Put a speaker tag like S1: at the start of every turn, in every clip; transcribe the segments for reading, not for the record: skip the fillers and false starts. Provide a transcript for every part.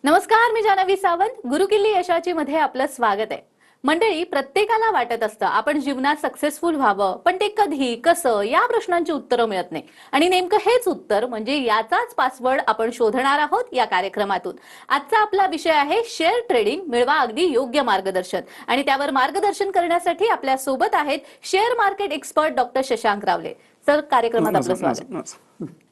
S1: नमस्कार, मी जानवी सावंत. गुरुकिल्ली यशाची मध्ये आपलं स्वागत आहे. मंडळी, प्रत्येकाला वाटत असतं आपण जीवनात सक्सेसफुल व्हावं, पण ते कधी कसं या प्रश्नांची उत्तरं मिळत नाही. आणि नेमकं हेच उत्तर म्हणजे याचाच पासवर्ड आपण शोधणार आहोत या कार्यक्रमातून. आजचा आपला विषय आहे शेअर ट्रेडिंग, मिळवा अगदी योग्य मार्गदर्शन. आणि त्यावर मार्गदर्शन करण्यासाठी आपल्या सोबत आहेत share market expert doctor Shashank रावले. सर, कार्यक्रमात आपलं स्वागत.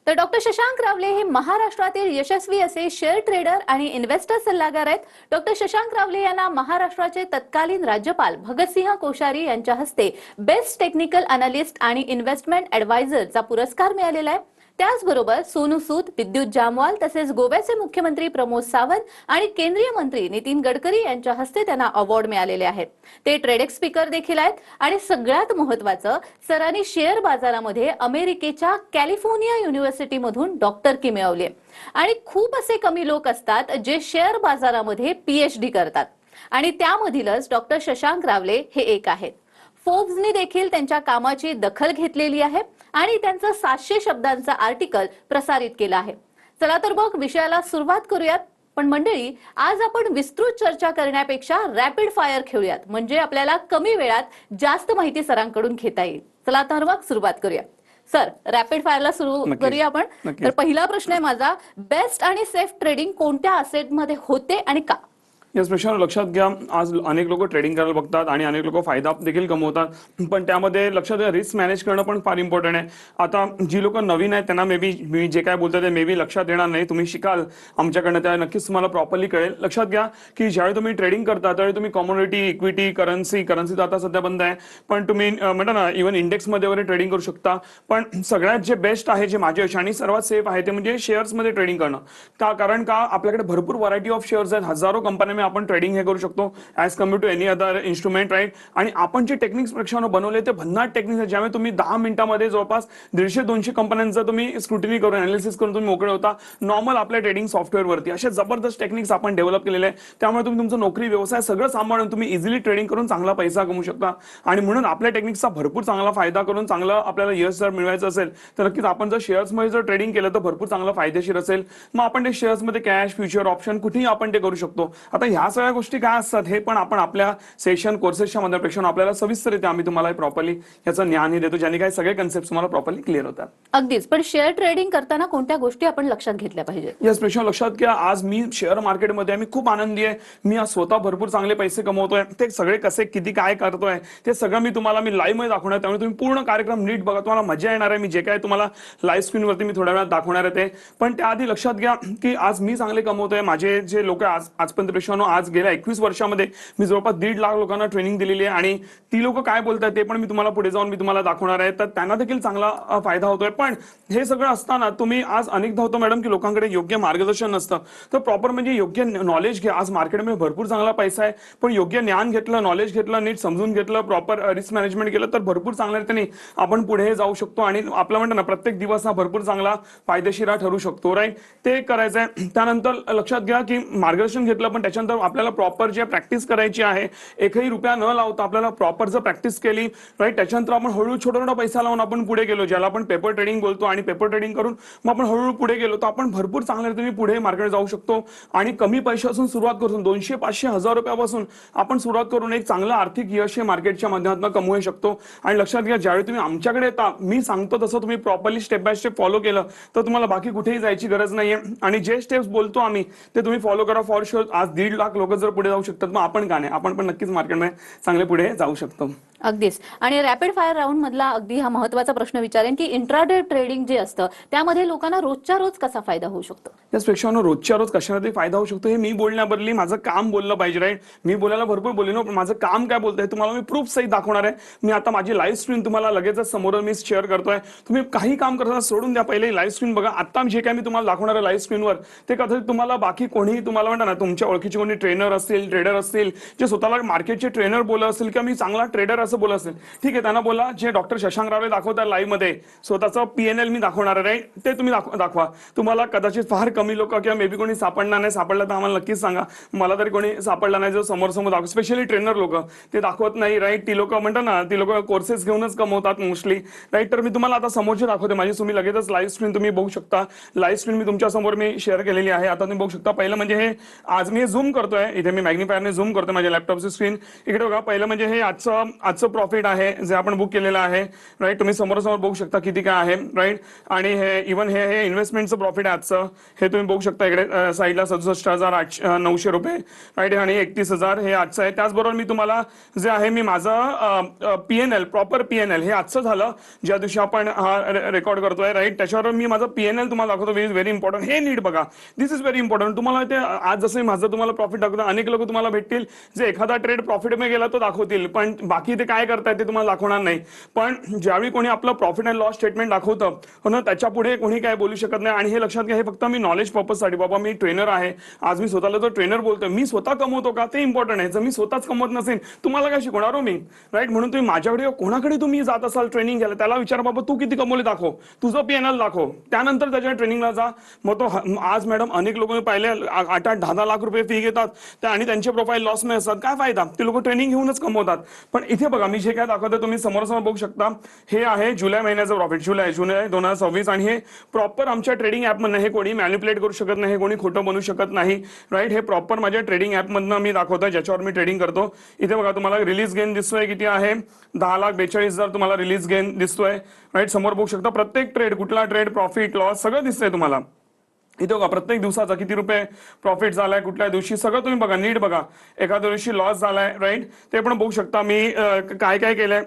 S1: तर डॉक्टर शशांक रावले हे महाराष्ट्रातील यशस्वी असे शेअर ट्रेडर आणि इन्व्हेस्टर सल्लागार आहेत. डॉक्टर शशांक रावले यांना महाराष्ट्राचे तत्कालीन राज्यपाल भगतसिंह कोश्यारी यांच्या हस्ते बेस्ट टेक्निकल अनालिस्ट आणि इन्व्हेस्टमेंट ऍडवायझरचा पुरस्कार मिळालेला आहे. त्याचबरोबर सोनू सूद, विद्युत जामवाल तसेच गोव्याचे मुख्यमंत्री प्रमोद सावंत आणि केंद्रीय मंत्री नितीन गडकरी यांच्या हस्ते त्यांना अवॉर्ड मिळालेले आहेत. ते ट्रेडेक्स स्पीकर देखील आहेत. आणि सगळ्यात महत्त्वाचं, सरांनी शेअर बाजारामध्ये अमेरिकेच्या कॅलिफोर्निया युनिव्हर्सिटीमधून डॉक्टरकी मिळवली आहे. आणि खूप असे कमी लोक असतात जे शेअर बाजारामध्ये पीएचडी करतात, आणि त्यामधीलच डॉक्टर शशांक रावले हे एक आहेत. फोर्ब्सने देखील त्यांच्या कामाची दखल घेतलेली आहे आणि त्यांचं 700 शब्दांचं आर्टिकल प्रसारित केलं आहे. चला तर मग विषयाला सुरुवात करूयात. पण मंडळी, आज आपण विस्तृत चर्चा करण्यापेक्षा रॅपिड फायर खेळूयात, म्हणजे आपल्याला कमी वेळात जास्त माहिती सरांकडून घेता येईल. चला तर मग सुरुवात करूया. सर, रॅपिड फायरला सुरू करूया आपण. तर पहिला प्रश्न आहे माझा, बेस्ट आणि सेफ ट्रेडिंग कोणत्या असेटमध्ये होते आणि का?
S2: याच प्रश्नावर लक्षात घ्या, आज अनेक लोक ट्रेडिंग करायला बघतात आणि अनेक लोक फायदा देखील कमवतात, पण त्यामध्ये लक्षात घ्या रिस्क मॅनेज करणं पण फार इम्पॉर्टंट आहे. आता जी लोक नवीन आहेत त्यांना मे बी मी जे काय बोलतो ते मे बी लक्षात येणार नाही. तुम्ही शिकाल आमच्याकडनं, त्या नक्कीच तुम्हाला प्रॉपरली कळेल. लक्षात घ्या की ज्यावेळी तुम्ही ट्रेडिंग करता त्यावेळी तुम्ही कमोडिटी, इक्विटी, करन्सी तर आता सध्या बंद आहे, पण तुम्ही म्हणता ना इव्हन इंडेक्समध्ये वगैरे ट्रेडिंग करू शकता. पण सगळ्यात जे बेस्ट आहे, जे माझे आणि सर्वात सेफ आहे, ते म्हणजे शेअर्समध्ये ट्रेडिंग करणं. का? कारण का आपल्याकडे भरपूर व्हरायटी ऑफ शेअर्स आहेत, हजारो कंपन्यांमध्ये आपण ट्रेडिंग हे करू शकतो as compared to any other instrument, right. आणि आपण जे टेक्निक्स प्रेक्षकांना बनवले ते भन्नाट टेक्निक्स आहेत, ज्यामुळे तुम्ही 10 मिनिटांमध्ये जवळपास 150-200 कंपन्यांचं तुम्ही स्क्रुटिनी करून अनालिसिस करून तुम्ही मोकळे होता नॉर्मल आपल्या ट्रेडिंग सॉफ्टवेअरवरती. असे जबरदस्त टेक्निक्स आपण डेव्हलप केलेले आहे, त्यामुळे तुम्ही तुमचं नोकरी, व्यवसाय सगळं सांभाळून तुम्ही इझिली ट्रेडिंग करून चांगला पैसा कमवू शकता. आणि म्हणून आपल्या टेक्निक्सचा भरपूर चांगला फायदा करून चांगलं आपल्याला यश जर मिळवायचं असेल तर नक्कीच आपण जर शेअर्समध्ये जर ट्रेडिंग केलं तर भरपूर चांगलं फायदेशीर असेल. मग आपण ते शेअर्समध्ये कॅश, फ्युचर, ऑप्शन कुठेही आपण ते करू शकतो. आता ह्या सगळ्या गोष्टी काय असतात हे पण आपण आपल्या सेशन कोर्सेसच्या मध्यपेक्षा आपल्याला सविस्तररित्या आम्ही तुम्हाला प्रॉपरली याचं ज्ञानही देतो, ज्याने काय सगळे कन्सेप्ट तुम्हाला प्रॉपरली क्लिअर होतात.
S1: अगदीच. पण शेअर ट्रेडिंग करताना कोणत्या गोष्टी आपण लक्षात घेतल्या पाहिजे?
S2: याच प्रश्न लक्षात घ्या, आज मी शेअर मार्केटमध्ये मी खूप आनंदी आहे. मी आज स्वतः भरपूर चांगले पैसे कमवतोय. ते सगळे कसे, किती, काय करतोय ते सगळं मी तुम्हाला लाईव्ह मध्ये दाखवणार. त्यामुळे तुम्ही पूर्ण कार्यक्रम नीट बघा, तुम्हाला मजा येणार आहे. मी जे काय तुम्हाला लाईव्ह स्क्रीनवरती मी थोड्या वेळात दाखवणार आहे ते. पण त्याआधी लक्षात घ्या की आज मी चांगले कमवतोय. माझे जे लोक आजपर्यंत पेक्षा आज गेल्या 21 वर्षामध्ये मी जवळपास 1.5 लाख लोकांना ट्रेनिंग दिलेली आहे, आणि ती लोक काय बोलतात ते पण मी तुम्हाला पुढे जाऊन मी तुम्हाला दाखवणार आहे. तर त्यांना देखील चांगला फायदा होतोय. पण हे सगळं असताना तुम्ही आज अनेकदा होतं मॅडम की लोकांकडे योग्य मार्गदर्शन नसतं. तर प्रॉपर म्हणजे योग्य नॉलेज घ्या. आज मार्केटमध्ये भरपूर चांगला पैसा आहे, पण योग्य ज्ञान घेतलं, नॉलेज घेतलं, नीट समजून घेतलं, प्रॉपर रिस्क मॅनेजमेंट केलं तर भरपूर चांगल्या रीतीने आपण पुढे जाऊ शकतो. आणि आपलं म्हणतो ना प्रत्येक दिवस हा भरपूर चांगला फायदेशीर ठरू शकतो, राईट. ते करायचं आहे. त्यानंतर लक्षात घ्या की मार्गदर्शन घेतलं, पण त्याच्यानंतर आपल्याला प्रॉपर जे प्रॅक्टिस करायची आहे, एकही रुपया न लावता आपल्याला प्रॉपर जर प्रॅक्टिस केली, राईट, त्याच्यानंतर आपण हळूहळू छोटा पैसा लावून आपण पुढे गेलो, ज्याला आपण पेपर ट्रेडिंग बोलतो. आणि पेपर ट्रेडिंग करून मग आपण हळूहळू पुढे गेलो तर आपण भरपूर चांगल्या रीतीने पुढे मार्केट जाऊ शकतो. आणि कमी पैशापासून सुरुवात करून 200, 500, 1000 रुपयापासून आपण सुरुवात करून एक चांगलं आर्थिक यश हे मार्केटच्या माध्यमातून कमवू शकतो. आणि लक्षात घ्या, ज्यावेळी तुम्ही आमच्याकडे येता, मी सांगतो तसं तुम्ही properly step by step follow केलं तर तुम्हाला बाकी कुठेही जायची गरज नाहीये. आणि जे स्टेप्स बोलतो आम्ही ते तुम्ही फॉलो करा, फॉर शुअर. आज 1.5 लाख लोक जर पुढे जाऊ शकतात, मग आपण का नाही, आपण पण नक्कीच मार्केटमध्ये चांगले पुढे जाऊ शकतो.
S1: अगदीच. आणि रॅपिड फायर राऊंड मधला अगदी हा महत्त्वाचा प्रश्न विचारेन की इंट्राडे ट्रेडिंग जे असतं त्यामध्ये लोकांना रोजच्या रोज कसा फायदा होऊ शकतो?
S2: त्याचपेक्षा रोजच्या रोज कशामध्ये फायदा होऊ शकतो हे मी बोलण्याबदली माझं काम बोललं पाहिजे, राईट. मी बोलायला भरपूर बोलेन, पण माझं काम काय बोलतंय तुम्हाला मी प्रूफ सहित दाखवणार आहे. मी आता माझी लाईव्ह स्क्रीन तुम्हाला लगेचच समोर मी शेअर करतोय. तुम्ही काही काम करताना सोडून द्या, पहिले लाईव्ह स्क्रीन बघा. आता जे काय मी तुम्हाला दाखवणार आहे लाईव्ह स्क्रीनवर ते कदाचित तुम्हाला बाकी कोणीही तुम्हाला म्हणता ना तुमच्या ओळखीचे कोणी ट्रेनर असतील, ट्रेडर असतील, जे स्वतःला मार्केटचे ट्रेनर बोलत असतील किंवा मी चांगला ट्रेडर असेल असं बोलत असेल, ठीक आहे, त्यांना बोला जे डॉक्टर शशांक रावले दाखवतात लाईव्ह मध्ये स्वतःचं PNL मी दाखवणार आहे, राईट, ते तुम्ही दाखवा. तुम्हाला कदाचित फार कमी लोक किंवा मे बी कोणी सापडणार नाही, सापडलं तर आम्हाला नक्कीच सांगा. मला तरी कोणी सापडला नाही जो समोर दाखव, स्पेशली ट्रेनर लोक ते दाखवत नाही, राईट. ती लोक म्हणतात ना, ती लोक कोर्सेस घेऊनच कमवतात मोस्टली, राईट. तर मी तुम्हाला आता समोरची दाखवते माझी, तुम्ही लगेचच लाईव्ह स्क्रीन तुम्ही बघू शकता. लाईव्ह स्क्रीन मी तुमच्या समोर मी शेअर केलेली आहे. आता तुम्ही बघू शकता. पहिलं म्हणजे हे आज मी झूम करतोय, इथे मी मॅग्निफायरने झूम करतोय माझ्या लॅपटॉपची स्क्रीन. इकडे बघा, पहिलं म्हणजे हे आजचं प्रॉफिट आहे जे आपण बुक केलेलं आहे, राईट. तुम्ही समोर बघू शकता किती काय आहे, राईट. आणि हे इव्हन हे इन्व्हेस्टमेंटचं प्रॉफिट आहे आजचं, हे तुम्ही बघू शकता इकडे साईडला 67,900 रुपये, राईट. आणि 31,000 हे आजचं आहे. त्याचबरोबर मी तुम्हाला जे आहे मी माझं PNL प्रॉपर PNL हे आजचं झालं ज्या दिवशी आपण हा रेकॉर्ड करतोय, राईट. त्याच्यावर मी माझं PNL तुम्हाला दाखवतो. व्हेरी इम्पॉर्टंट, हे नीट बघा. दिस इज व्हेरी इम्पॉर्टंट. तुम्हाला ते आज जसं माझं तुम्हाला प्रॉफिट दाखवतो, अनेक लोक तुम्हाला भेटतील जे एखादा ट्रेड प्रॉफिटमध्ये गेला तो दाखवतील, पण बाकी ते काय करतायत ते तुम्हाला दाखवणार नाही. पण ज्यावेळी कोणी आपलं प्रॉफिट अँड लॉस स्टेटमेंट दाखवतं ना, त्याच्या पुढे कोणी काय बोलू शकत नाही. आणि हे लक्षात घ्या, हे फक्त मी नॉलेज पर्पजसाठी, बाबा मी ट्रेनर आहे, आज मी स्वतःला जो ट्रेनर बोलतोय, मी स्वतः कमवतो का ते इम्पॉर्टंट आहे. जर मी स्वतःच कमवत नसेल तुम्हाला काय शिकवणार हो मी, राईट. म्हणून तुम्ही माझ्याकडे कोणाकडे तुम्ही जात असाल ट्रेनिंग घ्यायला, त्याला विचारा, बाबा तू किती कमवले दाखव, तुझं PNL दाखव, त्यानंतर त्याच्या ट्रेनिंगला जा. मग तो आज मॅडम अनेक लोक पाहिले 8-8, 10-10 लाख रुपये फी घेतात आणि त्यांचे प्रोफाईल लॉस मध्ये असतात. काय फायदा, ते लोक ट्रेनिंग घेऊनच कमवतात. पण इथे बघा मी जे काय दाखवतो तुम्ही समोर बघू शकता. हे आहे जुलै महिन्याचं प्रॉफिट, जुलै 2026. आणि हे प्रॉपर आमच्या ट्रेडिंग ॲपमधनं, हे कोणी मॅनिप्युलेट करू शकत नाही, हे कोणी खोटं बनवू शकत नाही, राईट. हे प्रॉपर माझ्या ट्रेडिंग ॲपमधनं मी दाखवतोय ज्याच्यावर मी ट्रेडिंग करतो. इथे बघा तुम्हाला रिलीज गेन दिसतोय किती आहे, 10,42,000 तुम्हाला रिलीज गेन दिसतोय, राईट. समोर बघू शकता प्रत्येक ट्रेड, कुठला ट्रेड, प्रॉफिट लॉस सगळं दिसतंय तुम्हाला. इथे बघा प्रत्येक दिवसाचा किती रुपये प्रॉफिट झालाय, कुठल्या दिवशी सगळं तुम्ही बघा, नीट बघा. एखाद्या दिवशी लॉस झालाय, राईट, ते पण बघू शकता. मी काय काय केलंय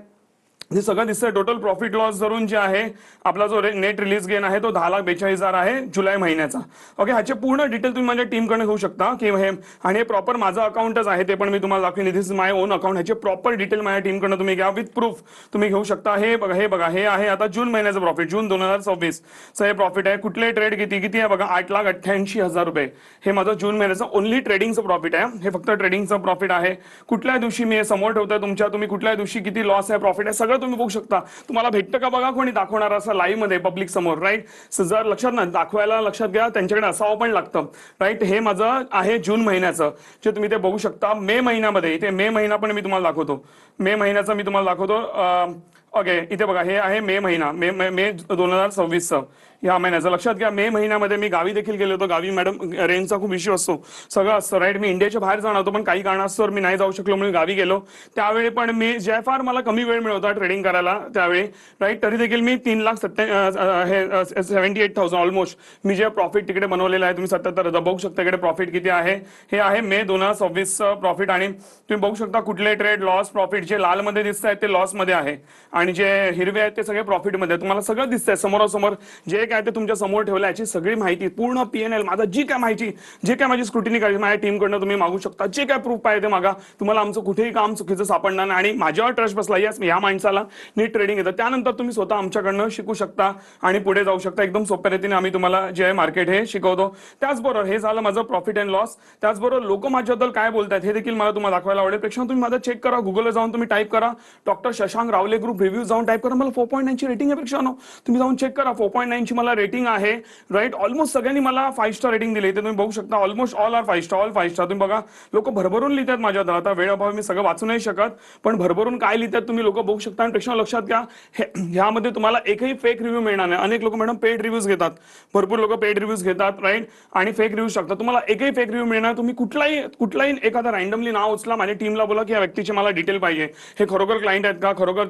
S2: हे सगळं दिसतंय. टोटल प्रॉफिट लॉस धरून जे आहे आपला जो नेट रिलीज गेन आहे तो 10,42,000 आहे जुलै महिन्याचा. ओके, ह्याचे पूर्ण डिटेल तुम्ही माझ्या टीमकडे घेऊ शकता की हे, आणि हे प्रॉपर माझं अकाउंटच आहे, ते पण मी तुम्हाला दाखवेन. दिस इज माय ओन अकाउंट. ह्याचे प्रॉपर डिटेल माझ्या टीमकडनं तुम्ही घ्या, विथ प्रूफ तुम्ही घेऊ शकता. हे बघा हे आहे आता जून महिन्याचं प्रॉफिट, जून 2026 हे प्रॉफिट आहे. कुठले ट्रेड किती आहे बघा, 8,88,000 रुपये. हे माझं जून महिन्याचं ओनली ट्रेडिंगचं प्रॉफिट आहे. हे फक्त ट्रेडिंगचं प्रॉफिट आहे. कुठल्या दिवशी मी हे समोर ठेवतोय तुमच्या, तुम्ही कुठल्या दिवशी किती लॉस आहे, प्रॉफिट आहे, सगळं तुम्ही बघू शकता. तुम्हाला भेटतं का बघा कोणी दाखवणार असं लाईव्ह मध्ये पब्लिक समोर, राईट. जर लक्षात ना दाखवायला लक्षात घ्या, त्यांच्याकडे असावं पण लागतं, राईट. हे माझं आहे जून महिन्याचं जे तुम्ही ते बघू शकता. मे महिन्यामध्ये इथे मे महिना पण मी तुम्हाला दाखवतो, मे महिन्याचा मी तुम्हाला दाखवतो. ओके, इथे बघा हे आहे मे महिना, मे 2026 ह्या महिन्याचं. लक्षात घ्या, मे महिन्यामध्ये मी गावी देखील गेलो होतो. गावी मॅडम रेंजचा खूप इश्यू असतो, सगळं असतं, राईट. मी इंडियाच्या बाहेर जाणार होतो पण काही कारणास्तव मी नाही जाऊ शकलो म्हणून गावी गेलो. त्यावेळी पण मी ज्या फार मला कमी वेळ मिळत होता ट्रेडिंग करायला त्यावेळी, राईट, तरी देखील मी 3,78,000 ऑलमोस्ट मी जे प्रॉफिट तिकडे बनवलेलं आहे. तुम्ही 77,000 बघू शकता इकडे प्रॉफिट किती आहे. हे आहे मे 2026 प्रॉफिट. आणि तुम्ही बघू शकता कुठले ट्रेड लॉस प्रॉफिट, जे लाल मध्ये दिसत आहेत ते लॉस मध्ये आहे आणि जे हिरवे आहेत ते सगळे प्रॉफिट मध्ये. तुम्हाला सगळं दिसतंय समोरासमोर, जे काय ते तुमच्या समोर ठेवलं, याची सगळी माहिती पूर्ण PNL माझा जी काय माहिती, जे काय माझी स्क्रुटिनी करायची माझ्या टीमकडनं तुम्ही मागू शकता. जे काय प्रूफ पाहिजे ते मागा, तुम्हाला आमचं कुठेही काम चुकीचं सापडणार नाही. आणि माझ्यावर ट्रस्ट बसला, यस या माणसाला नीट ट्रेडिंग येतं, त्यानंतर तुम्ही स्वतः आमच्याकडनं शिकू शकता आणि पुढे जाऊ शकता. एकदम सोप्या रीतीने आम्ही तुम्हाला जे आहे मार्केट हे शिकवतो. त्याचबरोबर हे झालं माझं प्रॉफिट अँड लॉस. त्याचबरोबर लोक माझ्याबद्दल काय बोलतात हे देखील मला तुम्हाला दाखवायला आवडेल. पेक्षा तुम्ही माझं चेक करा, गुगलला जाऊन तुम्ही टाईप करा डॉक्टर शशांक रावले ग्रुप रिव्ह्यू, जाऊन टाईप करा. मला 4.9 ची रेटिंग आहे. पेक्षा तुम्ही जाऊन चेक करा, 4.9 ची मला रेटिंग आहे, राईट. ऑलमोस्ट सगळ्यांनी मला 5 स्टार रेटिंग दिली. इथे तुम्ही बघू शकता almost all are 5 star, all 5 star. तुम्ही बघा लोक भरभरून लिहितात माझ्यावर. आता वेळ अभावी मी सगळं वाचू नाही शकत, पण भरभरून काय लिहितात तुम्ही लोक बघू शकता. आणि पेक्षा लक्षात घ्या, ह्यामध्ये तुम्हाला एकही फेक रिव्ह्यू मिळणार नाही. अनेक लोक मॅडम पेड रिव्ह्यूज घेतात, भरपूर लोक पेड रिव्ह्यूज घेतात, राईट, आणि फेक रिव्ह्यूज टाकतात. तुम्हाला एकही फेक रिव्ह्यू मिळणार. तुम्ही कुठलाही एखादा रँडमली नाव उचला, माझ्या टीमला बोला की या व्यक्तीचे मला डिटेल पाहिजे, हे खरोखर क्लायंट आहेत का, खरोखर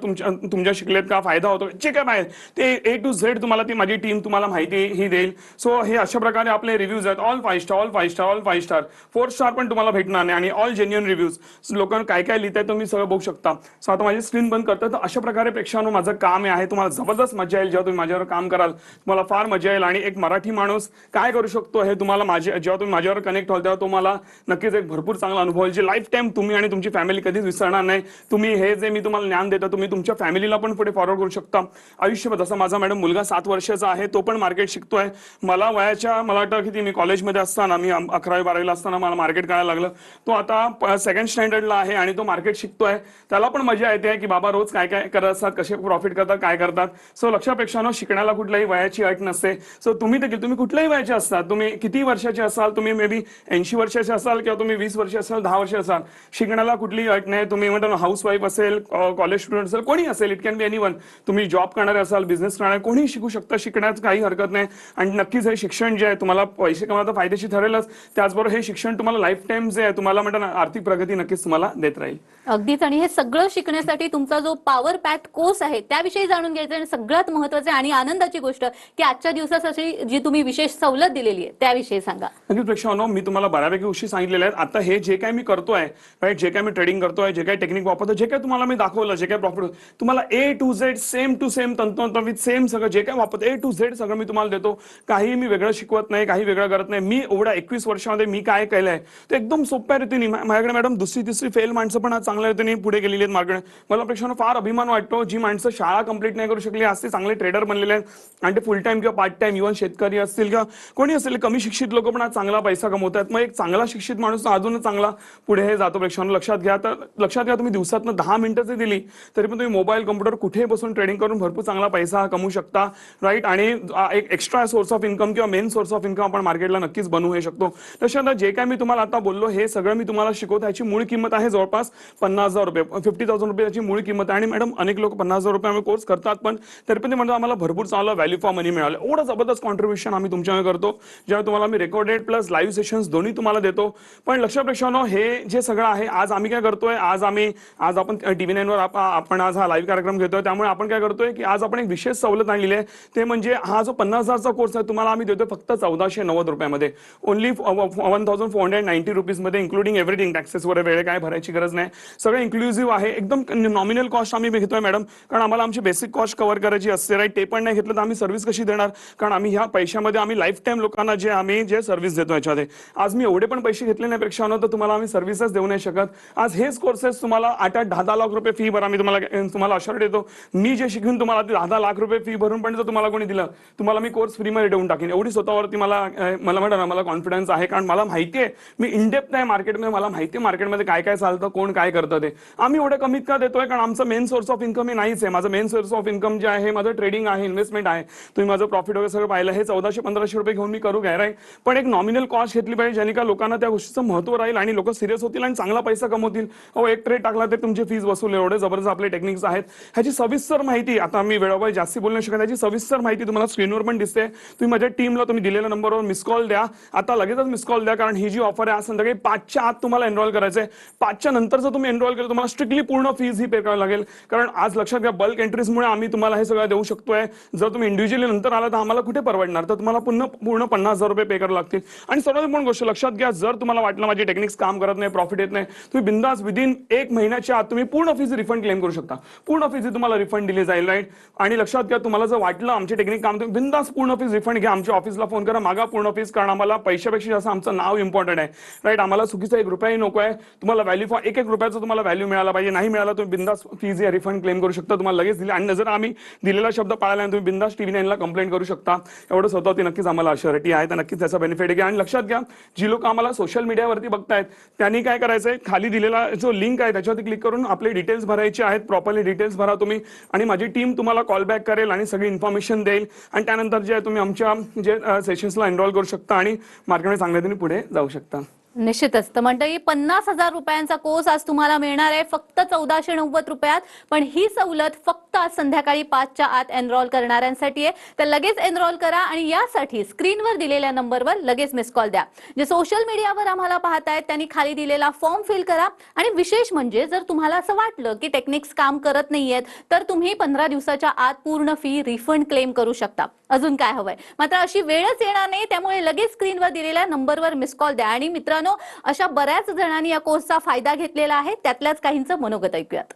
S2: तुमच्या शिकलेत का, फायदा होतो, जे काय पाहिजे ते A to Z तुम्हाला ती माझी टीम तुम्हाला माहिती ही देईल. सो हे अशा प्रकारे आपले रिव्ह्यूज आहेत. All 5 star, all 5 star, all 5 star. 4 star पण तुम्हाला भेटणार नाही. आणि ऑल जेन्युइन रिव्ह्यूज. लोकांना काय काय लिहिताय तुम्ही सगळं बघू शकता. सो आता माझी स्क्रीन बंद करतो. तर अशा प्रकारे प्रेक्षकांनो माझं काम आहे. तुम्हाला जबरदस्त मजा येईल जेव्हा तुम्ही माझ्यावर काम कराल, तुम्हाला फार मजा येईल. आणि एक मराठी माणूस काय करू शकतो हे तुम्हाला जेव्हा तुम्ही माझ्यावर कनेक्ट व्हाल तेव्हा तुम्हाला नक्कीच एक भरपूर चांगला अनुभव होईल, जे लाईफ टाईम तुम्ही आणि तुमची फॅमिली कधीच विसरणार नाही. तुम्ही हे जे मी तुम्हाला ज्ञान देतो तुम्ही तुमच्या फॅमिली फॅमिलीला पण पुढे फॉरवर्ड करू शकता आयुष्यभर. जसं माझा मॅडम मुलगा 7 वर्षाचा आहे, तो पण मार्केट शिकतोय. मला वाटतं की मी कॉलेजमध्ये असताना, मी 11वी-12वीला असताना मला मार्केट कळायला लागलं. तो आता सेकंड स्टँडर्डला आहे आणि तो मार्केट शिकतोय. त्याला पण मजा येते की बाबा रोज काय काय करत असतात, कसे प्रॉफिट करतात, काय करतात. सो लक्षापेक्षा शिकण्याला कुठल्याही वयाची अट नसते. सो तुम्ही कुठल्याही वयाचे असतात, तुम्ही किती वर्षाचे असाल, तुम्ही मे बी 80 वर्षाचे असाल किंवा तुम्ही 20 वर्ष असाल, 10 वर्ष असाल, शिकण्याला कुठलीही अट नाही. तुम्ही म्हणता हाऊस वाईफ असेल, कॉलेज स्टुडंट असेल, कोणी असेल, इट कॅन बी एनीवन. तुम्ही जॉब करणारे असाल, बिझनेस करणारे, कोणी शिकू शकता. शिकण्यात काही हरकत नाही. आणि नक्कीच हे शिक्षण जे आहे तुम्हाला पैसे कमावता फायदेशीर ठरेलच, त्याचबरोबर हे शिक्षण तुम्हाला लाईफ टाइम जे आहे तुम्हाला म्हणता ना आर्थिक प्रगती नक्कीच तुम्हाला देत राहील.
S1: अगदीच. आणि हे सगळं शिकण्यासाठी तुमचा जो पॉवर पॅक कोर्स आहे त्याविषयी जाणून घ्यायचं. आणि सगळ्यात महत्त्वाचं आणि आनंदाची गोष्ट की आजच्या दिवसासाठी जी तुम्ही विशेष सवलत दिलेली आहे त्याविषयी सांगा.
S2: नक्कीच प्रेक्षकांनो, मी तुम्हाला बऱ्यापैकी गोष्टी सांगितलेल्या आहेत. आता हे जे काय मी करतोय, राईट, जे काय मी ट्रेडिंग करतोय, जे काय टेक्निक वापरतो, जे काय तुम्हाला मी दाखवलं, जे काय प्रॉफिट, तुम्हाला A to Z same to same तंतोतंत विथ सेम सगळं जे काय वापरतो A to Z सगळं मी तुम्हाला देतो. काही मी वेगळं शिकवत नाही, काही वेगळं करत नाही. मी एवढ्या 21 वर्षामध्ये मी काय केलंय ते एकदम सोप्या रीतीने. माझ्याकडे मॅडम दुसरी तिसरी फेल माणसं पण आज चांगल्या रीतीने पुढे गेलेली आहेत मार्केट. मला प्रेक्षकांनो फार अभिमान वाटतो, जी माणसं शाळा कंप्लीट नाही करू शकली आज ते चांगले ट्रेडर बनलेले आहेत आणि ते फुल टाइम किंवा पार्ट टाइम, इव्हन शेतकरी असतील किंवा कोणी असेल, कमी शिक्षित लोक पण आज चांगला पैसा कमवतात. मग एक चांगला शिक्षित माणूस अजूनच चांगला पुढे जातो. प्रेक्षकांनो लक्षात घ्या, तर लक्षात घ्या, तुम्ही दिवसातनं 10 मिनिटं जरी दिली तरी पण तुम्ही मोबाईल, कम्प्युटर कुठे बसून ट्रेडिंग करून भरपूर चांगला पैसा कमवू शकता, राईट. आणि एक एक्स्ट्रा सोर्स ऑफ इन्कम किंवा मेन सोर्स ऑफ इन्कम आपण मार्केटला नक्कीच बनवू शकतो. तशात जे काय मी तुम्हाला आता बोललो हे सगळं मी तुम्हाला शिकवतो. ह्याची मूळ किंमत आहे जवळपास 50,000 रुपये, 50,000 रुपये याची मूळ किंमत आहे. आणि मॅडम अनेक लोक 50,000 रुपये कोर्स करतात, पण तरी पण ते म्हणतात आम्हाला भरपूर चांगला व्हॅल्यू फॉर मनी मिळालं. एवढं जबरदस्त कॉन्ट्रीब्युशन आम्ही तुमच्याकडे करतो, जेव्हा तुम्हाला मी रेकॉर्डेड प्लस लाईव्ह सेशन्स दोन्ही तुम्हाला देतो. पण लक्षापेक्षा हे जे सगळं आहे, आज आम्ही काय करतोय, आज आपण TV9 वर आपण आज हा लाईव्ह कार्यक्रम घेतोय. त्यामुळे आपण काय करतोय की आज आपण एक विशेष सवलत आणलेली आहे. ते म्हणजे हा जो 50,000चा कोर्स आहे तुम्हाला आम्ही देतोय फक्त 1490 रुपयामध्ये, ओनली 1490 रुपीज मध्ये, इन्क्लुडिंग एव्हरीथिंग, टॅक्सेस वगैरे वेळ काय भरायची गरज नाही, सगळं इन्क्लुझिव्ह आहे. एकदम नॉमिनल कॉस्ट आम्ही घेतोय मॅडम, कारण आम्हाला आमची बेसिक कॉस्ट कव्हर करायची असते, राईट. ते पण नाही घेतलं तर आम्ही सर्व्हिस कशी देणार, कारण आम्ही ह्या पैशामध्ये आम्ही लाईफ टाइम लोकांना जे सर्व्हिस देतो याच्यामध्ये. आज मी एवढे पण पैसे घेतले नाही पेक्षा तर तुम्हाला आम्ही सर्व्हिसेस देऊ नाही शकत. आज हेच कोर्सेस तुम्हाला 8-8, 10-10 लाख रुपये फी भरा, मी तुम्हाला अशोर देतो. मी जे शिकून तुम्हाला 10-10 लाख रुपये फी भरून पण जर तुम्हाला कोणी दिलं, तुम्हाला मी कोर्स फ्रीमध्ये देऊन टाकेन. एवढी स्वतःवरती मला म्हणा मला कॉन्फिडन्स आहे, कारण मला माहिती आहे, मी इनडेप्थ आहे मार्केटमध्ये, मला माहिती आहे मार्केटमध्ये काय काय चालतं, कोण काय करतं ते. आम्ही एवढे कमीत का देतोय, कारण आमचं मेन सोर्स ऑफ इन्कम हे नाहीच आहे. माझं मेन सोर्स ऑफ इन्कम जे आहे माझं ट्रेडिंग आहे, इन्व्हेस्टमेंट आहे. तुम्ही माझं प्रॉफिट वगैरे सगळं पाहिलं, हे 1400-1500 रुपये घेऊन मी करू घ्या, राईट. पण एक नॉमिनल कॉस्ट घेतली पाहिजे, ज्याने का लोकांना त्या गोष्टीचं महत्त्व राहील आणि लोक सिरियस होतील आणि चांगला पैसा कमवतील. एक ट्रेड टाकला तर तुमची फीस वसूल. एवढे जबरदस्त आपले टेक्निक्स आहेत. ह्याची सविस्तर माहिती, आता मी वेळोवेळी जास्ती बोलू शकत, ह्याची सविस्तर माहिती तुम्हाला स्क्रीनवर पण दिसते. तुम्ही माझ्या टीमला तुम्ही दिलेल्या नंबरवर मिस कॉल द्या, आता लगेचच मिस कॉल द्या, कारण ही जी ऑफर आहे आज संध्याकाळी 5च्या आत तुम्हाला एनरोल करायचं आहे. 5च्या नंतर जर तुम्ही एनरोल केलं तुम्हाला स्ट्रिक्टली पूर्ण फीस ही पे करावी लागेल, कारण आज लक्षात घ्या बल्क एंट्रीजमुळे आम्ही तुम्हाला हे सगळं देऊ शकतोय. जर तुम्ही इंडिव्हिज्युअली नंतर आला तर आम्हाला कुठे परवडणार, तर तुम्हाला पूर्ण 50,000 रुपये पे करावे लागतील. आणि सर्वात मोठी गोष्ट लक्षात घ्या, जर तुम्हाला वाटलं माझी टेक्निक्स काम करत नाही, प्रॉफिट येत नाही, तुम्ही बिंदास विदिन 1 महिन्याच्या आत तुम्ही पूर्ण फीस रिफंड क्लेम करू शकता. पूर्ण फीस तुम्हाला रिफंड दिली जाईल, राईट. आणि लक्षात घ्या, तुम्हाला जर वाटलं आमची टेक्निक काम तुम्ही बिंदास पूर्ण फीस रिफंड घ्या, आमच्या ऑफिसला फोन करा, मागा पूर्ण फीस, कारण आम्हाला पैशापेक्षा जास्त आमचं नाव इम्पॉर्टंट आहे, राईट. आम्हाला चुकीचा 1 रुपयाही नको आहे. तुम्हाला व्हॅल्यू फॉर 1-1 रुपयाचा तुम्हाला व्हॅल्यू मिळाला पाहिजे. नाही मिळाला तुम्ही बिंदास फीस रिफंड क्लेम करू शकता, तुम्हाला लगेच दिली. आणि जर आम्ही दिलेला शब्द पाळला नाही, तुम्ही बिंदास TV9 ला कंप्लेंट करू शकता. एवढं स्वतः नक्कीच आम्हाला अश्युरिटी आहे, तर नक्कीच त्याचा बेनिफिट घ्या. आणि लक्षात घ्या, जी लोक आम्हाला सोशल मीडियावरती बघतायत त्यांनी काय करायचंय, खाली दिलेला जो लिंक आहे त्याच्यावरती क्लिक करून आपले डिटेल्स भरायचे आहेत, प्रॉपरली डिटेल्स भरा तुम्ही, आणि माझी टीम तुम्हाला कॉल बॅक करेल आणि सगळी इन्फॉर्मेशन देईल. आणि त्यानंतर जे तुम्ही आमच्या जे सेशन्सला एनरोल करू शकता आणि मार्केटमध्ये चांगल्या रीतीने पुढे जाऊ शकता.
S1: निश्चितच. तर मंडळी, 50,000 रुपयांचा कोर्स आज तुम्हाला मिळणार आहे फक्त 1490 रुपयात. पण ही सवलत फक्त आज संध्याकाळी 5च्या आत एनरोल करणाऱ्यांसाठी आहे. तर लगेच एनरोल करा आणि यासाठी स्क्रीनवर दिलेल्या नंबरवर लगेच मिस कॉल द्या. जे सोशल मीडियावर आम्हाला पाहतायत त्यांनी खाली दिलेला फॉर्म फिल करा. आणि विशेष म्हणजे जर तुम्हाला असं वाटलं की टेक्निक्स काम करत नाहीयेत, तर तुम्ही 15 दिवसाच्या आत पूर्ण फी रिफंड क्लेम करू शकता. अजून काय हवंय, मात्र अशी वेळच येणार नाही, त्यामुळे लगेच स्क्रीनवर दिलेल्या नंबरवर मिस कॉल द्या. आणि मित्रांनो, अशा बऱ्याच जणांनी या कोर्सचा फायदा घेतलेला आहे, त्यातल्याच काहींचं मनोगत ऐकूयात.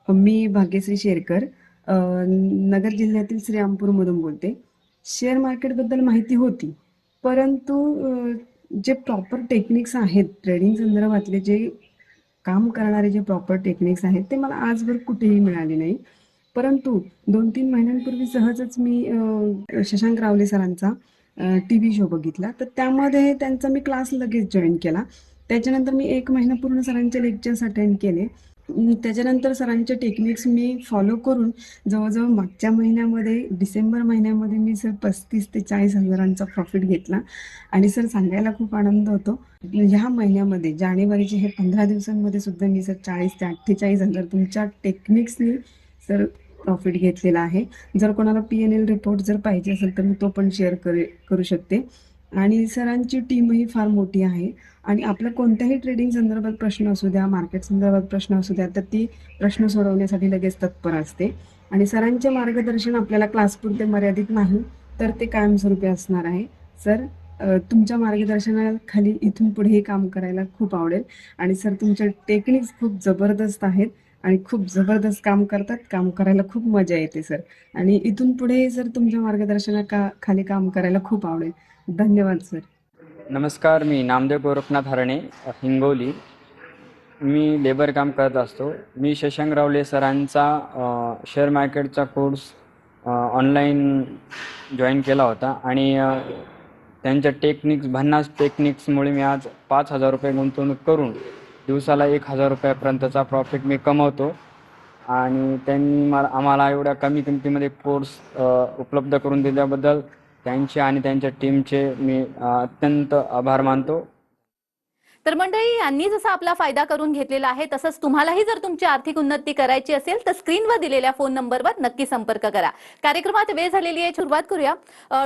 S3: मी भाग्यश्री शेरकर, नगर जिल्ह्यातील श्रीरामपूरमधून बोलते. शेअर मार्केटबद्दल माहिती होती, परंतु जे प्रॉपर टेक्निक्स आहेत ट्रेडिंग संदर्भातले, जे काम करणारे जे प्रॉपर टेक्निक्स आहेत ते मला आजवर कुठेही मिळाले नाही. परंतु 2-3 महिन्यांपूर्वी सहजच मी शशांक रावले सरांचा टीव्ही शो बघितला. तर त्यामध्ये त्यांचा मी क्लास लगेच जॉइन केला. त्याच्यानंतर मी 1 महिना पूर्ण सरांचे लेक्चर्स अटेंड केले. त्याच्यानंतर सरांचे टेक्निक्स मी फॉलो करून जवळ-जवळ मागच्या महिन्यामध्ये डिसेंबर महिन्यामध्ये मी सर 35,000 ते 40,000चा प्रॉफिट घेतला आणि सर सांगायला खूप आनंद होतो. ह्या महिन्यामध्ये जानेवारीचे हे 15 दिवसांमध्ये सुद्धा मी सर 40,000 ते 48,000 तुमच्या टेक्निक्सनी सर प्रॉफिट घेतलेला आहे. जर कोणाला P&L रिपोर्ट जर पाहिजे असेल तर मी तो पण शेअर करू शकते. आणि सरांची टीमही फार मोठी आहे आणि आपल्या कोणत्याही ट्रेडिंग संदर्भात प्रश्न असू द्या, मार्केट संदर्भात प्रश्न असू द्या, तर ती प्रश्न सोडवण्यासाठी लगेच तत्पर असते. आणि सरांचे मार्गदर्शन आपल्याला क्लासपुरते मर्यादित नाही, तर ते कायमस्वरूपी असणार आहे. सर, तुमच्या मार्गदर्शनाखाली इथून पुढेही काम करायला खूप आवडेल आणि सर तुमचे टेक्निक्स खूप जबरदस्त आहेत आणि खूप जबरदस्त काम करतात. काम करायला खूप मजा येते सर आणि इथून पुढे सर तुमच्या खाली काम करायला खूप आवडेल. धन्यवाद सर.
S4: नमस्कार, मी नामदेव गोरखनाथ हरणे, हिंगोली. मी लेबर काम करत असतो. मी शशांक रावले सरांचा शेअर मार्केटचा कोर्स ऑनलाईन जॉईन केला होता आणि त्यांच्या भन्नाट टेक्निक्समुळे मी आज 5,000 रुपये गुंतवणूक करून दिवसाला 1,000 रुपयापर्यंतचा प्रॉफिट मी कमवतो. आणि त्यांनी आम्हाला एवढ्या कमी किमतीमध्ये कोर्स उपलब्ध करून दिल्याबद्दल त्यांचे आणि त्यांच्या टीमचे मी अत्यंत आभार मानतो.
S1: तर मंडळी, यांनी जसा आपला फायदा करून घेतलेला आहे तसंच तुम्हालाही जर तुमची आर्थिक उन्नती करायची असेल तर स्क्रीनवर दिलेल्या फोन नंबरवर नक्की संपर्क करा. कार्यक्रमात वेळ झालेली आहे, सुरुवात करूया.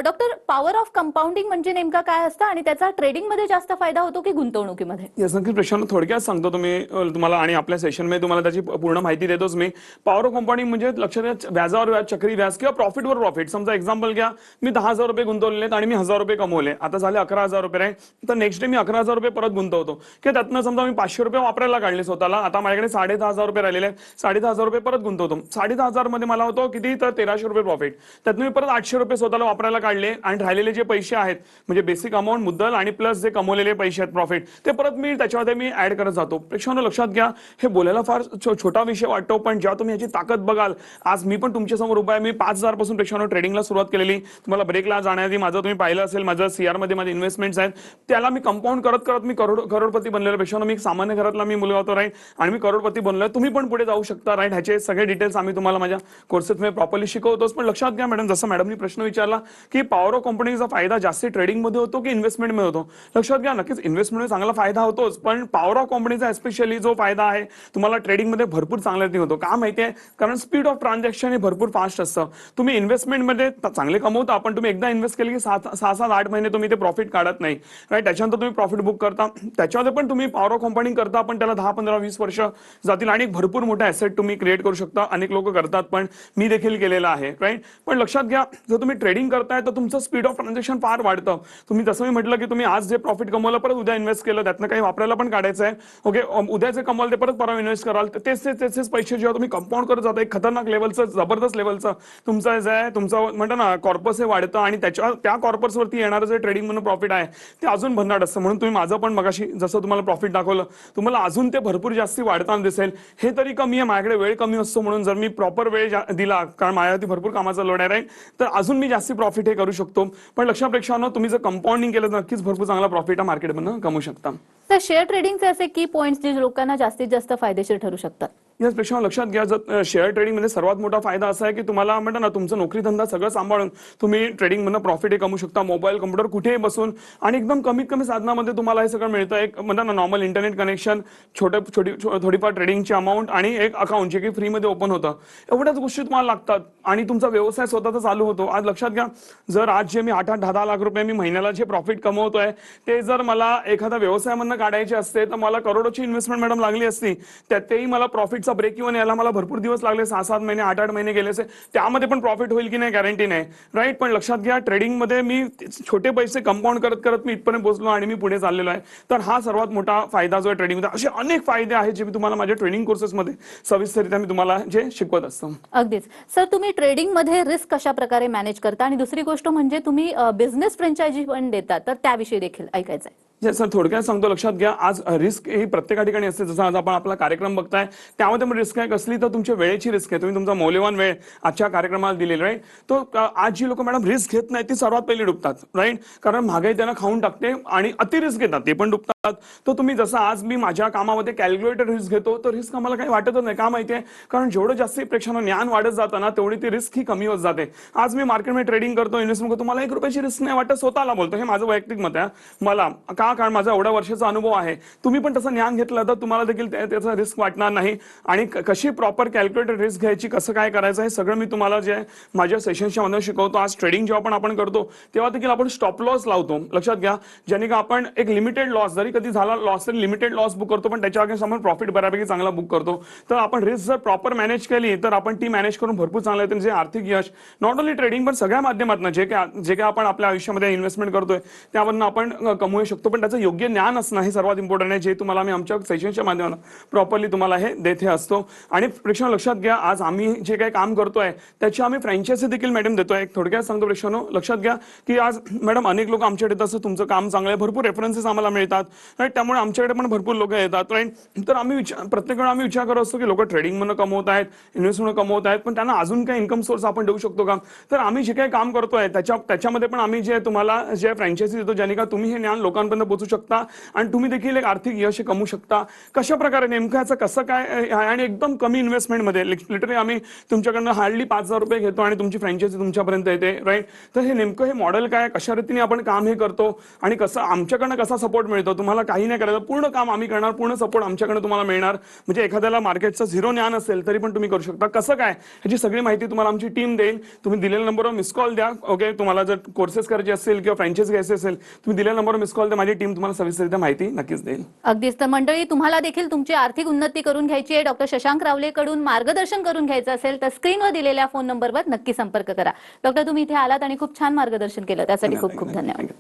S1: डॉक्टर, पॉवर ऑफ कंपाऊंडिंग म्हणजे नेमका काय असतं आणि त्याचा ट्रेडिंगमध्ये जास्त फायदा होतो की गुंतवणुकीमध्ये?
S2: येस, नक्कीच प्रश्न थोडक्यात सांगतो तुम्हाला आणि आपल्या सेशनमध्ये तुम्हाला त्याची पूर्ण माहिती देतोच मी. पॉवर ऑफ कंपाऊंडिंग म्हणजे लक्षात घ्या, व्याजावर व्याज, चक्री व्याज किंवा प्रॉफिटवर प्रॉफिट. समजा एक्झाम्पल घ्या, मी 10,000 रुपये गुंतवलेले आहेत आणि मी 1,000 रुपये कमवले. आता झाले 11,000 रुपये आहे, तर नेक्स्ट डे मी 11,000 रुपये परत गुंतवतो किंवा त्यातनं समजा मी 500 रुपये वापरायला काढले स्वतःला. आता माझ्याकडे 10,500 रुपये राहिलेले आहेत, 10,500 रुपये परत गुंतवतो. 10,500 मध्ये मला होतो किती, तर 1,300 रुपये प्रॉफिट. त्यातनं मी परत 800 रुपये स्वतःला वापरायला काढले आणि राहिलेले जे पैसे आहेत म्हणजे बेसिक अमाऊंट, मुद्दल आणि प्लस जे कमवलेले पैसे आहेत प्रॉफिट, ते परत मी त्याच्यामध्ये मी ऍड करत जातो. प्रेक्षकांनो लक्षात घ्या, हे बोलायला फार छोटा विषय वाटतो, पण जेव्हा तुम्ही याची ताकद बघाल, आज मी पण तुमच्या समोर उभा आहे. मी 5,000 पासून प्रेक्षकांनो ट्रेडिंगला सुरुवात केलेली. तुम्हाला ब्रेकला जाण्याआधी माझं तुम्ही पाहिलं असेल, माझं CR मध्ये माझे इन्व्हेस्टमेंट्स आहेत, त्याला मी कंपाऊंड करत करत मी करोडपती बनलेलो. प्रेक्षकांनो, मी सामान्य घरातला मी मुलगा होतो, राईट, आणि मी करोडपती बनलोय. तुम्ही पण पुढे जाऊ शकता, राईट. ह्याचे सगळे डिटेल्स आम्ही तुम्हाला माझ्या कोर्सेसमध्ये प्रॉपरली शिकवतोच. पण लक्षात घ्या मॅडम, जसं मॅडमनी प्रश्न विचारला की पॉवर ऑफ कंपनीचा फायदा जास्त ट्रेडिंगमध्ये होतो की इन्व्हेस्टमेंटमध्ये होतो, लक्षात घ्या, नक्कीच इन्व्हेस्टमेंटमध्ये चांगला फायदा होतोच, पण पॉवर ऑफ कंपनीचा एस्पेशली जो फायदा आहे तुम्हाला ट्रेडिंगमध्ये भरपूर चांगला होतो. का माहितीये, कारण स्पीड ऑफ ट्रान्झॅक्शन हे भरपूर फास्ट असतं. तुम्ही इन्व्हेस्टमेंटमध्ये चांगले कमवता, पण तुम्ही एकदा इन्व्हेस्ट केले की 6-8 महिने तुम्ही ते प्रॉफिट काढत नाही, राईट. त्याच्यानंतर तुम्ही प्रॉफिट बुक करता, त्याच्यामध्ये पण तुम्ही पॉवर ऑफ कंपाऊंडिंग करता, पण त्याला 10, 15, 20 वर्ष जातील आणि एक भरपूर मोठा ऍसेट तुम्ही क्रिएट करू शकता. अनेक लोक करतात, पण मी देखील केलेला आहे, राईट. पण लक्षात घ्या, जर तुम्ही ट्रेडिंग करताय तर तुमचं स्पीड ऑफ ट्रान्झॅक्शन फार वाढतं. तुम्ही जसं मी म्हटलं की तुम्ही आज जे प्रॉफिट कमवलं परत उद्या इन्व्हेस्ट केलं, त्यातनं काही वापरायला पण काढायचं आहे, ओके. उद्या जे कमवलं ते परत परवा इन्व्हेस्ट कराल, तेच पैसे जेव्हा तुम्ही कंपाऊंड करत जाता, एक खतरनाक लेवलचं, जबरदस्त लेवलचं तुमचं जे आहे, तुमचं म्हणतं ना कॉर्पस हे वाढतं आणि त्या कॉर्पसवरती येणारं जे ट्रेडिंग म्हणून प्रॉफिट आहे ते अजून भन्नाट असतं. म्हणून तुम्ही माझं पण मगाशी जसं तुम्हाला प्रॉफिट दाखवलं, तुम्हाला अजून ते भरपूर जास्ती वाढताना दिसेल. हे तरी कमी आहे, माझ्याकडे वेळ कमी असतो, म्हणून जर मी प्रॉपर वेळ दिला, कारण माझ्यावरती भरपूर कामाचा लोड आहे, तर अजून मी जास्ती प्रॉफिट हे करू शकतो. पण लक्षापेक्षा तुम्ही जर कंपाऊंडिंग केलं तर नक्कीच भरपूर चांगला प्रॉफिट हा मार्केटमधून कमवू शकता.
S1: तर शेअर ट्रेडिंगचे असे की पॉईंट्स जे लोकांना जास्तीत जास्त फायदेशीर ठरू शकतात?
S2: याच पेक्षा लक्षात घ्या, जर शेअर ट्रेडिंग मध्ये सर्वात मोठा फायदा असा आहे की तुम्हाला म्हणता ना, तुमचं नोकरी धंदा सगळं सांभाळून तुम्ही ट्रेडिंग मधून प्रॉफिट हे कमवू शकता, मोबाईल, कम्प्युटर कुठेही बसून, आणि एकदम कमीत कमी साधनामध्ये तुम्हाला हे सगळं मिळतं. एक म्हणता ना नॉर्मल इंटरनेट कनेक्शन, थोडीफार ट्रेडिंगची अमाऊंट आणि एक अकाउंट जे की फ्रीमध्ये ओपन होतं. एवढ्याच गोष्टी तुम्हाला लागतात आणि तुमचा व्यवसाय स्वतःचा चालू होतो. आज लक्षात घ्या, जर आज जे मी 8-10 लाख रुपये मी महिन्याला जे प्रॉफिट कमवतोय, ते जर मला एखादा व्यवसायामधनं काढायचे असते तर मला करोडोची इन्व्हेस्टमेंट मॅडम लागली असती. तेही मला प्रॉफिटचा ब्रेक इव्हन यायला मला भरपूर दिवस लागले, 6-7 महिने, 8-8 महिने गेले असे. त्यामध्ये पण प्रॉफिट होईल की नाही गॅरंटी नाही, राईट. पण लक्षात घ्या, ट्रेडिंगमध्ये मी छोटे पैसे कंपाऊंड करत करत मी इथपर्यंत पोहोचलो आणि मी पुढे चाललेलो आहे. तर हा सर्वात मोठा फायदा जो आहे ट्रेडिंगमध्ये. असे अनेक फायदे आहेत जे मी तुम्हाला माझ्या ट्रेनिंग कोर्सेसमध्ये सविस्तररित्या मी तुम्हाला जे शिकवत असतो.
S1: अगदीच सर, तुम्ही ट्रेडिंगमध्ये रिस्क कशा प्रकारे मॅनेज करता आणि दुसरी गोष्ट म्हणजे तुम्ही बिझनेस फ्रँचायझी पण देता, तर त्याविषयी देखील ऐकायचं आहे.
S2: सर थोडक्यात सांगतो, लक्षात घ्या, आज रिस्क ही प्रत्येका ठिकाणी असते. जसं आज आपण आपला कार्यक्रम बघताय त्यामध्ये पण रिस्क आहे. कसली तर तुमच्या वेळेची रिस्क आहे. तुम्ही तुमचा मौल्यवान वेळ आजच्या कार्यक्रमाला दिलेला, राईट. तो आज जी लोक मॅडम रिस्क घेत नाही ती सर्वात पहिली डुबतात, राईट. कारण महागाई त्यांना खाऊन टाकते आणि अति रिस्क घेतात ते पण डुबतात. तर तुम्ही जसं आज मी माझ्या कामामध्ये कॅल्क्युलेटेड रिस्क घेतो, तर रिस्क आम्हाला काही वाटतच नाही. का माहितीये? कारण जेवढं जास्त प्रेक्षकांना ज्ञान वाढत जातं ना तेवढी ती रिस्क ही कमी होत जाते. आज मी मार्केटमध्ये ट्रेडिंग करतो, इन्व्हेस्टमेंट करतो, मला 1 रुपयाची रिस्क नाही वाटत, स्वतःला बोलतो, हे माझं वैयक्तिक मत आहे. मला का? कारण माझा एवढ्या वर्षाचा अनुभव आहे. तुम्ही पण तसं ज्ञान घेतलं तर तुम्हाला देखील त्याचा रिस्क वाटणार नाही. आणि कशी प्रॉपर कॅल्क्युलेटेड रिस्क घ्यायची, कसं काय करायचं, हे सगळं मी तुम्हाला जे माझ्या सेशन्सच्या मध्ये शिकवतो. आज ट्रेडिंग जेव्हा पण आपण करतो तेव्हा देखील आपण स्टॉप लॉस लावतो, लक्षात घ्या. ज्याने का आपण एक लिमिटेड लॉस, जरी कधी झाला लॉस तरी लिमिटेड लॉस बुक करतो, पण त्याच्या अगेन्स्ट आपण प्रॉफिट बऱ्यापैकी चांगला बुक करतो. तर आपण रिस्क जर प्रॉपर मॅनेज केली तर आपण ती मॅनेज करून भरपूर चांगलं येते. जे आर्थिक यश नॉट ओन्ली ट्रेडिंग पण सगळ्या माध्यमातून जे काय आपण आपल्या आयुष्यामध्ये इन्व्हेस्टमेंट करतोय त्यावरून आपण कमवू शकतो. पण त्याचं योग्य ज्ञान असणं हे सर्वात इम्पॉर्टंट आहे, जे तुम्हाला मी आमच्या सेशनच्या माध्यमातून प्रॉपरली तुम्हाला हे देथे असतो. आणि प्रेक्षण लक्षात घ्या, आज आम्ही जे काही काम करतोय त्याची आम्ही फ्रँचायझी देखील मॅडम देतोय. एक थोडक्यात सांगतो प्रेक्षकांनो, लक्षात घ्या की आज मॅडम अनेक लोक आमच्याकडे येतात, असं तुमचं काम चांगलं आहे, भरपूर रेफरन्सेस आम्हाला मिळतात, राईट. त्यामुळे आमच्याकडे पण भरपूर लोक येतात, राईट. तर आम्ही प्रत्येक वेळा आम्ही विचार करत असतो की लोक ट्रेडिंग म्हणून कमवत आहेत, इन्व्हेस्टमेंट कमवत आहेत, पण त्यांना अजून काही इन्कम सोर्स आपण देऊ शकतो का? तर आम्ही जे काही काम करतोय त्याच्यामध्ये पण आम्ही जे तुम्हाला जे फ्रँचायझी देतो, ज्याने का तुम्ही हे ज्ञान लोकांपर्यंत पोहोचू शकता आणि तुम्ही देखील एक आर्थिक यश कमवू शकता. कशा प्रकारे नेमकं याचं कसं काय आहे आणि एकदम कमी इन्व्हेस्टमेंटमध्ये, लिटरली आम्ही तुमच्याकडनं हार्डली 5,000 रुपये घेतो आणि तुमची फ्रँचायझी तुमच्यापर्यंत येते, राईट. तर हे नेमकं हे मॉडेल काय, कशा रीतीने आपण काम हे करतो आणि कसं आमच्याकडनं कसा सपोर्ट मिळतो. तुम्हाला काही नाही करायचं, पूर्ण काम आम्ही करणार, पूर्ण सपोर्ट आमच्याकडनं तुम्हाला मिळणार. म्हणजे एखाद्याला मार्केटचं झिरो ज्ञान असेल तरी पण तुम्ही करू शकता. कसं काय ह्याची सगळी माहिती तुम्हाला आमची टीम देईल. तुम्ही दिलेल्या नंबरवर मिस कॉल द्या. ओके, तुम्हाला जर कोर्सेस करायचे असेल किंवा फ्रँचायझी घ्यायची असेल, तुम्ही दिलेल्या नंबरवर मिस कॉल द्या. माझी टीम तुम्हाला सविस्तररित्या माहिती नक्कीच देईल.
S1: अगदीच. तर मंडळी, तुम्हाला देखील तुमची आर्थिक उन्नती करून घ्यायची आहे, डॉक्टर शशांक रावलेकडून मार्गदर्शन करून घ्यायचं असेल तर स्क्रीनवर दिलेल्या फोन नंबरवर नक्की संपर्क करा. डॉक्टर, तुम्ही इथे आलात आणि खूप छान मार्गदर्शन केलं, त्यासाठी खूप खूप धन्यवाद.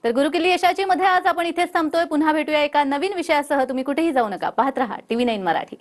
S1: तर गुरुकिल्ली यशाची मध्ये आज आपण इथेच थांबतोय. पुन्हा भेटूया एका नवीन विषयासह. तुम्ही कुठेही जाऊ नका, पाहत रहा TV9 मराठी.